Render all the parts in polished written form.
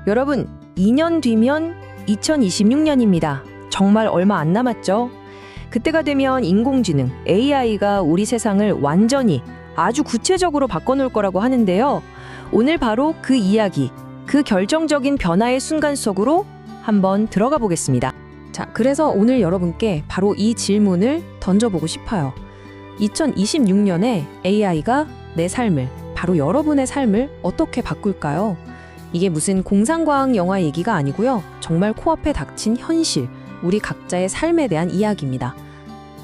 여러분, 2년 뒤면 2026년입니다. 정말 얼마 안 남았죠? 그때가 되면 인공지능, AI가 우리 세상을 완전히 아주 구체적으로 바꿔놓을 거라고 하는데요. 오늘 바로 그 이야기, 그 결정적인 변화의 순간 속으로 한번 들어가 보겠습니다. 자, 그래서 오늘 여러분께 바로 이 질문을 던져보고 싶어요. 2026년에 AI가 내 삶을, 바로 여러분의 삶을 어떻게 바꿀까요? 이게 무슨 공상과학 영화 얘기가 아니고요. 정말 코앞에 닥친 현실, 우리 각자의 삶에 대한 이야기입니다.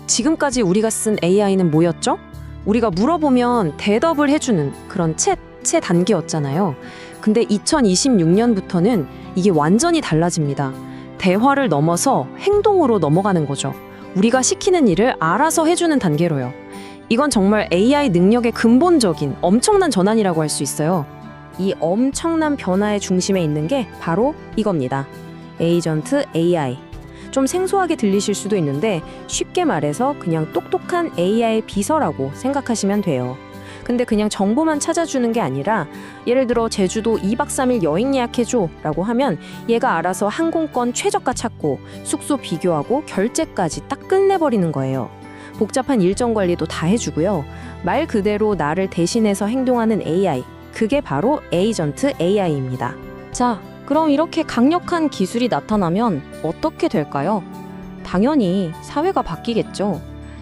지금까지 우리가 쓴 AI는 뭐였죠? 우리가 물어보면 대답을 해주는 그런 챗 단계였잖아요. 근데 2026년부터는 이게 완전히 달라집니다. 대화를 넘어서 행동으로 넘어가는 거죠. 우리가 시키는 일을 알아서 해주는 단계로요. 이건 정말 AI 능력의 근본적인 엄청난 전환이라고 할 수 있어요. 이 엄청난 변화의 중심에 있는 게 바로 이겁니다. 에이전트 AI. 좀 생소하게 들리실 수도 있는데 쉽게 말해서 그냥 똑똑한 AI 비서라고 생각하시면 돼요. 근데 그냥 정보만 찾아주는 게 아니라 예를 들어 제주도 2박 3일 여행 예약해줘 라고 하면 얘가 알아서 항공권 최저가 찾고 숙소 비교하고 결제까지 딱 끝내버리는 거예요. 복잡한 일정 관리도 다 해주고요. 말 그대로 나를 대신해서 행동하는 AI, 그게 바로 에이전트 AI입니다. 자, 그럼 이렇게 강력한 기술이 나타나면 어떻게 될까요? 당연히 사회가 바뀌겠죠.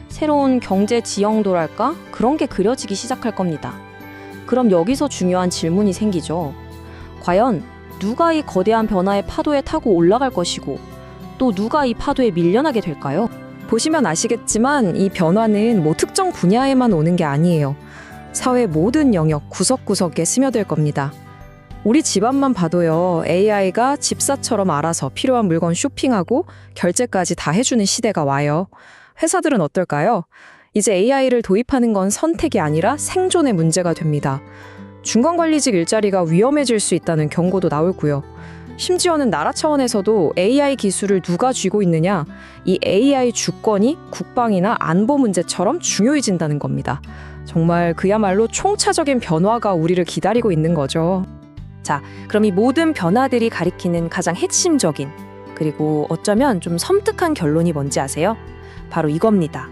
새로운 경제 지형도랄까? 그런 게 그려지기 시작할 겁니다. 그럼 여기서 중요한 질문이 생기죠. 과연 누가 이 거대한 변화의 파도에 타고 올라갈 것이고 또 누가 이 파도에 밀려나게 될까요? 보시면 아시겠지만 이 변화는 특정 분야에만 오는 게 아니에요. 사회 모든 영역 구석구석에 스며들 겁니다. 우리 집안만 봐도요. AI가 집사처럼 알아서 필요한 물건 쇼핑하고 결제까지 다 해주는 시대가 와요. 회사들은 어떨까요? 이제 AI를 도입하는 건 선택이 아니라 생존의 문제가 됩니다. 중간관리직 일자리가 위험해질 수 있다는 경고도 나오고요. 심지어는 나라 차원에서도 AI 기술을 누가 쥐고 있느냐, 이 AI 주권이 국방이나 안보 문제처럼 중요해진다는 겁니다. 정말 그야말로 총차적인 변화가 우리를 기다리고 있는 거죠. 자, 그럼 이 모든 변화들이 가리키는 가장 핵심적인, 그리고 어쩌면 좀 섬뜩한 결론이 뭔지 아세요? 바로 이겁니다.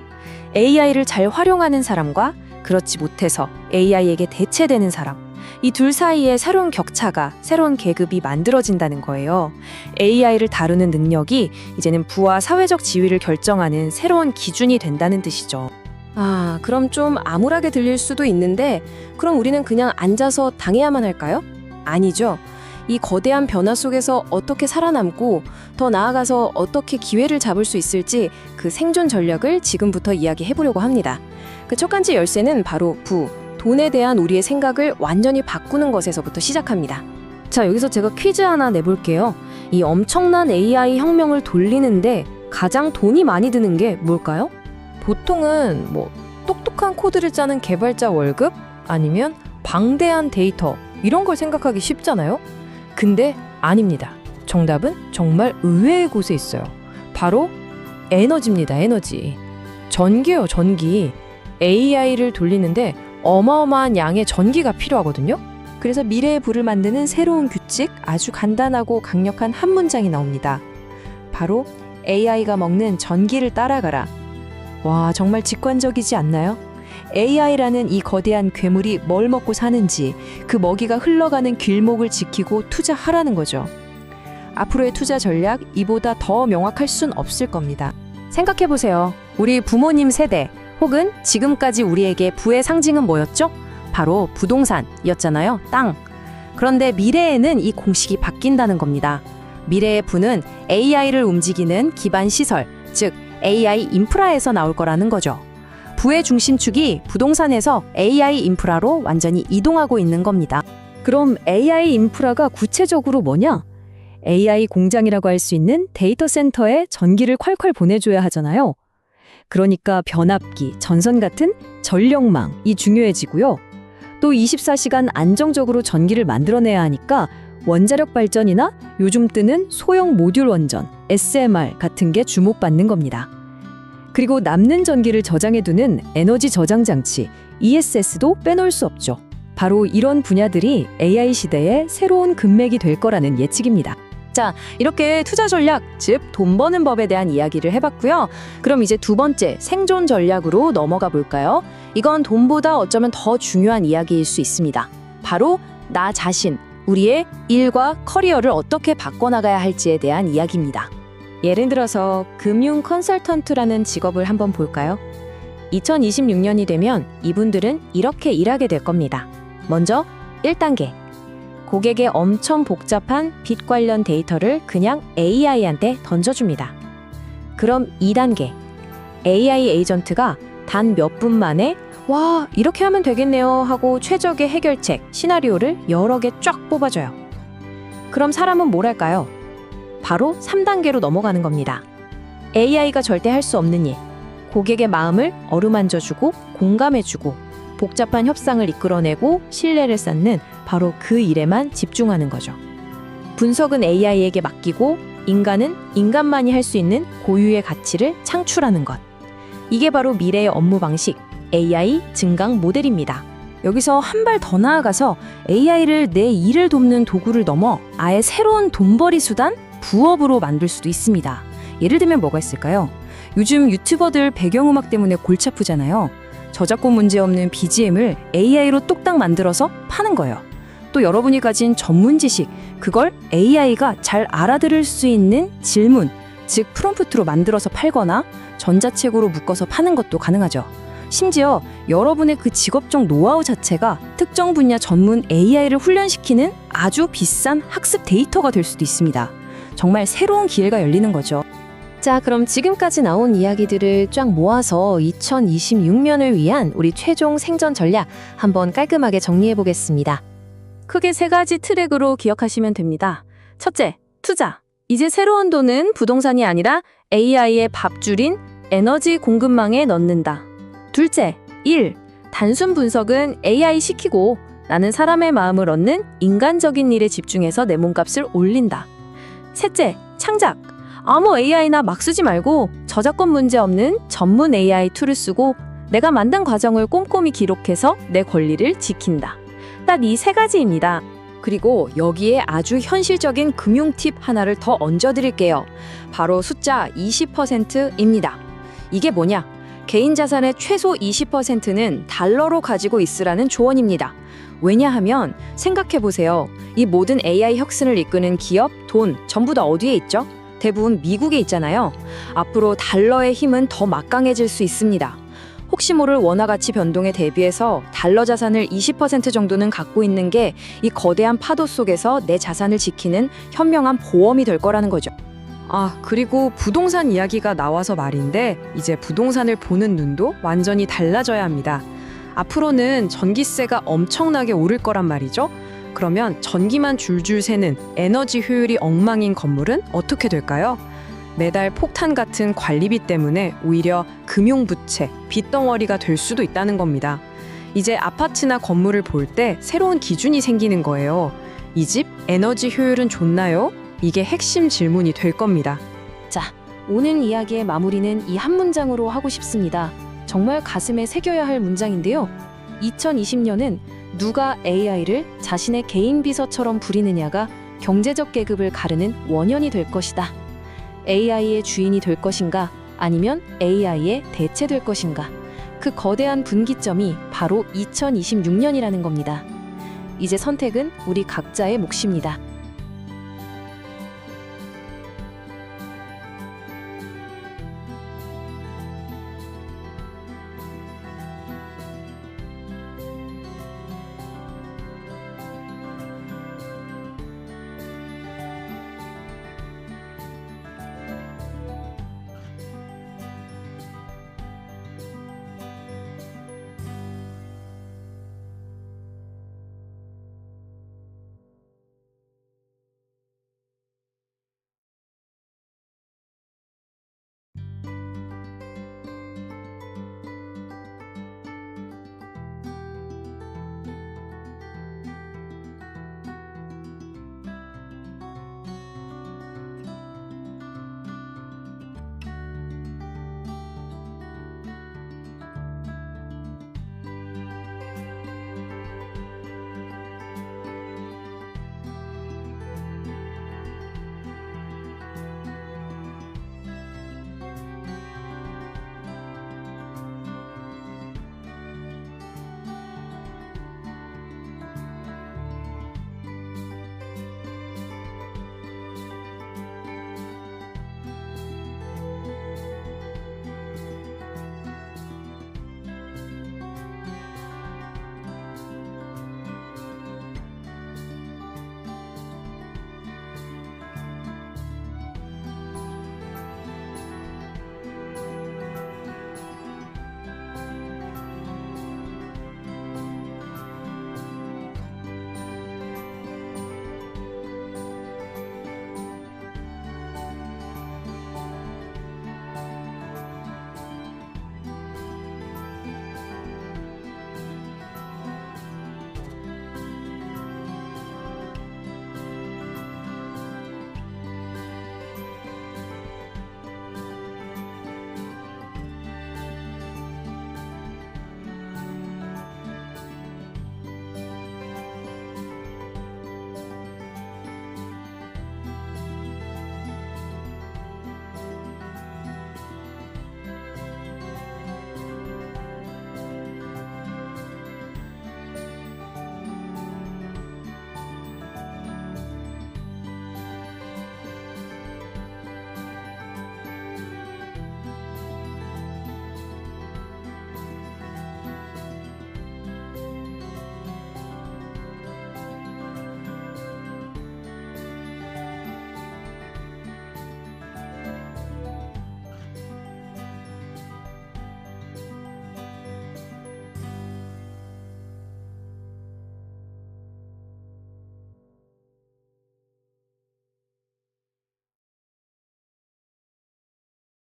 AI를 잘 활용하는 사람과 그렇지 못해서 AI에게 대체되는 사람, 이 둘 사이에 새로운 격차가, 새로운 계급이 만들어진다는 거예요. AI를 다루는 능력이 이제는 부와 사회적 지위를 결정하는 새로운 기준이 된다는 뜻이죠. 아, 그럼 좀 암울하게 들릴 수도 있는데 그럼 우리는 그냥 앉아서 당해야만 할까요? 아니죠. 이 거대한 변화 속에서 어떻게 살아남고 더 나아가서 어떻게 기회를 잡을 수 있을지 그 생존 전략을 지금부터 이야기해보려고 합니다. 그 첫 번째 열쇠는 바로 돈에 대한 우리의 생각을 완전히 바꾸는 것에서부터 시작합니다. 자, 여기서 제가 퀴즈 하나 내볼게요. 이 엄청난 AI 혁명을 돌리는데 가장 돈이 많이 드는 게 뭘까요? 보통은 똑똑한 코드를 짜는 개발자 월급 아니면 방대한 데이터 이런 걸 생각하기 쉽잖아요. 근데 아닙니다. 정답은 정말 의외의 곳에 있어요. 바로 에너지입니다. 에너지. 전기예요. 전기. AI를 돌리는데 어마어마한 양의 전기가 필요하거든요. 그래서 미래의 부를 만드는 새로운 규칙, 아주 간단하고 강력한 한 문장이 나옵니다. 바로 AI가 먹는 전기를 따라가라. 와, 정말 직관적이지 않나요? AI라는 이 거대한 괴물이 뭘 먹고 사는지, 그 먹이가 흘러가는 길목을 지키고 투자하라는 거죠. 앞으로의 투자 전략, 이보다 더 명확할 순 없을 겁니다. 생각해보세요. 우리 부모님 세대, 혹은 지금까지 우리에게 부의 상징은 뭐였죠? 바로 부동산이었잖아요. 땅. 그런데 미래에는 이 공식이 바뀐다는 겁니다. 미래의 부는 AI를 움직이는 기반 시설, 즉 AI 인프라에서 나올 거라는 거죠. 부의 중심축이 부동산에서 AI 인프라로 완전히 이동하고 있는 겁니다. 그럼 AI 인프라가 구체적으로 뭐냐? AI 공장이라고 할 수 있는 데이터 센터에 전기를 콸콸 보내줘야 하잖아요. 그러니까 변압기, 전선 같은 전력망이 중요해지고요. 또 24시간 안정적으로 전기를 만들어내야 하니까 원자력 발전이나 요즘 뜨는 소형 모듈 원전, SMR 같은 게 주목받는 겁니다. 그리고 남는 전기를 저장해두는 에너지 저장 장치, ESS도 빼놓을 수 없죠. 바로 이런 분야들이 AI 시대의 새로운 금맥이 될 거라는 예측입니다. 자, 이렇게 투자 전략, 즉 돈 버는 법에 대한 이야기를 해봤고요. 그럼 이제 두 번째 생존 전략으로 넘어가 볼까요? 이건 돈보다 어쩌면 더 중요한 이야기일 수 있습니다. 바로 나 자신, 우리의 일과 커리어를 어떻게 바꿔나가야 할지에 대한 이야기입니다. 예를 들어서 금융 컨설턴트라는 직업을 한번 볼까요? 2026년이 되면 이분들은 이렇게 일하게 될 겁니다. 먼저 1단계. 고객의 엄청 복잡한 빚 관련 데이터를 그냥 AI한테 던져줍니다. 그럼 2단계. AI 에이전트가 단 몇 분 만에 와, 이렇게 하면 되겠네요 하고 최적의 해결책, 시나리오를 여러 개 쫙 뽑아줘요. 그럼 사람은 뭘 할까요? 바로 3단계로 넘어가는 겁니다. AI가 절대 할 수 없는 일. 고객의 마음을 어루만져주고 공감해주고 복잡한 협상을 이끌어내고 신뢰를 쌓는 바로 그 일에만 집중하는 거죠. 분석은 AI에게 맡기고 인간은 인간만이 할 수 있는 고유의 가치를 창출하는 것. 이게 바로 미래의 업무 방식, AI 증강 모델입니다. 여기서 한 발 더 나아가서 AI를 내 일을 돕는 도구를 넘어 아예 새로운 돈벌이 수단, 부업으로 만들 수도 있습니다. 예를 들면 뭐가 있을까요? 요즘 유튜버들 배경음악 때문에 골치 아프잖아요. 저작권 문제 없는 BGM을 AI로 뚝딱 만들어서 파는 거예요. 또 여러분이 가진 전문 지식, 그걸 AI가 잘 알아들을 수 있는 질문, 즉 프롬프트로 만들어서 팔거나 전자책으로 묶어서 파는 것도 가능하죠. 심지어 여러분의 그 직업적 노하우 자체가 특정 분야 전문 AI를 훈련시키는 아주 비싼 학습 데이터가 될 수도 있습니다. 정말 새로운 기회가 열리는 거죠. 자, 그럼 지금까지 나온 이야기들을 쫙 모아서 2026년을 위한 우리 최종 생존 전략 한번 깔끔하게 정리해 보겠습니다. 크게 3가지 트랙으로 기억하시면 됩니다. 첫째, 투자. 이제 새로운 돈은 부동산이 아니라 AI의 밥줄인 에너지 공급망에 넣는다. 둘째, 일. 단순 분석은 AI 시키고 나는 사람의 마음을 얻는 인간적인 일에 집중해서 내 몸값을 올린다. 셋째, 창작. 아무 AI나 막 쓰지 말고 저작권 문제 없는 전문 AI 툴을 쓰고 내가 만든 과정을 꼼꼼히 기록해서 내 권리를 지킨다. 딱 이 3가지입니다. 그리고 여기에 아주 현실적인 금융 팁 하나를 더 얹어드릴게요. 바로 숫자 20%입니다. 이게 뭐냐? 개인 자산의 최소 20%는 달러로 가지고 있으라는 조언입니다. 왜냐하면 생각해보세요. 이 모든 AI 혁신을 이끄는 기업, 돈 전부 다 어디에 있죠? 대부분 미국에 있잖아요. 앞으로 달러의 힘은 더 막강해질 수 있습니다. 혹시 모를 원화 가치 변동에 대비해서 달러 자산을 20% 정도는 갖고 있는 게 이 거대한 파도 속에서 내 자산을 지키는 현명한 보험이 될 거라는 거죠. 아, 그리고 부동산 이야기가 나와서 말인데 이제 부동산을 보는 눈도 완전히 달라져야 합니다. 앞으로는 전기세가 엄청나게 오를 거란 말이죠. 그러면 전기만 줄줄 새는 에너지 효율이 엉망인 건물은 어떻게 될까요? 매달 폭탄 같은 관리비 때문에 오히려 금융부채, 빚덩어리가 될 수도 있다는 겁니다. 이제 아파트나 건물을 볼 때 새로운 기준이 생기는 거예요. 이 집 에너지 효율은 좋나요? 이게 핵심 질문이 될 겁니다. 자, 오늘 이야기의 마무리는 이 한 문장으로 하고 싶습니다. 정말 가슴에 새겨야 할 문장인데요. 2020년은 누가 AI를 자신의 개인 비서처럼 부리느냐가 경제적 계급을 가르는 원년이 될 것이다. AI의 주인이 될 것인가, 아니면 AI의 대체될 것인가. 그 거대한 분기점이 바로 2026년이라는 겁니다. 이제 선택은 우리 각자의 몫입니다.